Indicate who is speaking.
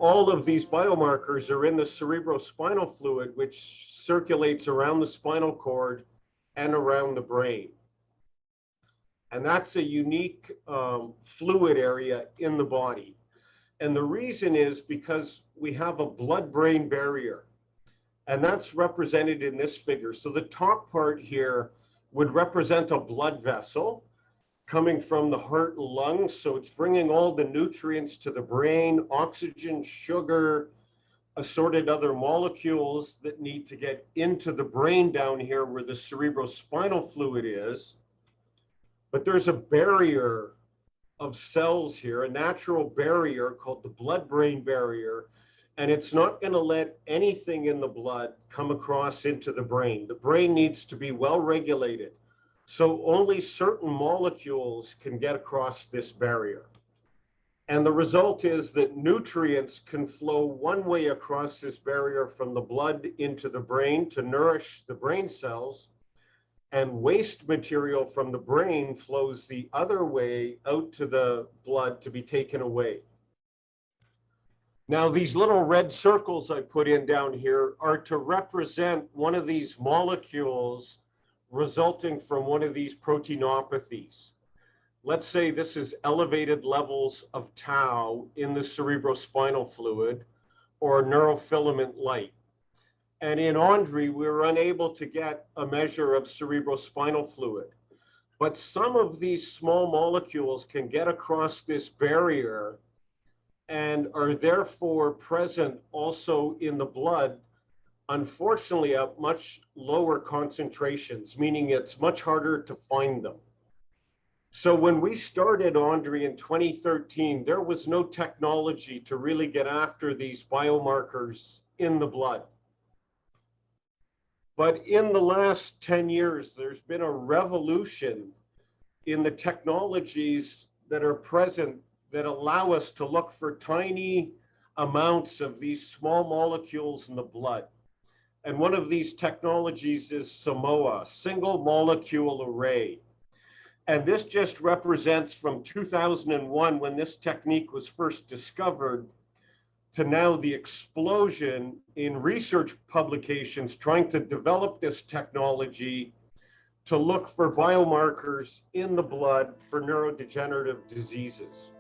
Speaker 1: all of these biomarkers are in the cerebrospinal fluid, which circulates around the spinal cord and around the brain. And that's a unique fluid area in the body. And the reason is because we have a blood-brain barrier, and that's represented in this figure. So the top part here would represent a blood vessel coming from the heart and lungs. So it's bringing all the nutrients to the brain, oxygen, sugar, assorted other molecules that need to get into the brain down here where the cerebrospinal fluid is. But there's a barrier of cells here, a natural barrier called the blood-brain barrier, and it's not going to let anything in the blood come across into the brain. The brain needs to be well regulated, so only certain molecules can get across this barrier. And the result is that nutrients can flow one way across this barrier from the blood into the brain to nourish the brain cells, and waste material from the brain flows the other way out to the blood to be taken away. Now, these little red circles I put in down here are to represent one of these molecules resulting from one of these proteinopathies. Let's say this is elevated levels of tau in the cerebrospinal fluid or neurofilament light. And in ONDRI, we were unable to get a measure of cerebrospinal fluid. But some of these small molecules can get across this barrier and are therefore present also in the blood, unfortunately at much lower concentrations, meaning it's much harder to find them. So when we started ONDRI in 2013, there was no technology to really get after these biomarkers in the blood. But in the last 10 years, there's been a revolution in the technologies that are present that allow us to look for tiny amounts of these small molecules in the blood. And one of these technologies is SIMOA, single molecule array. And this just represents from 2001, when this technique was first discovered, to now the explosion in research publications trying to develop this technology to look for biomarkers in the blood for neurodegenerative diseases.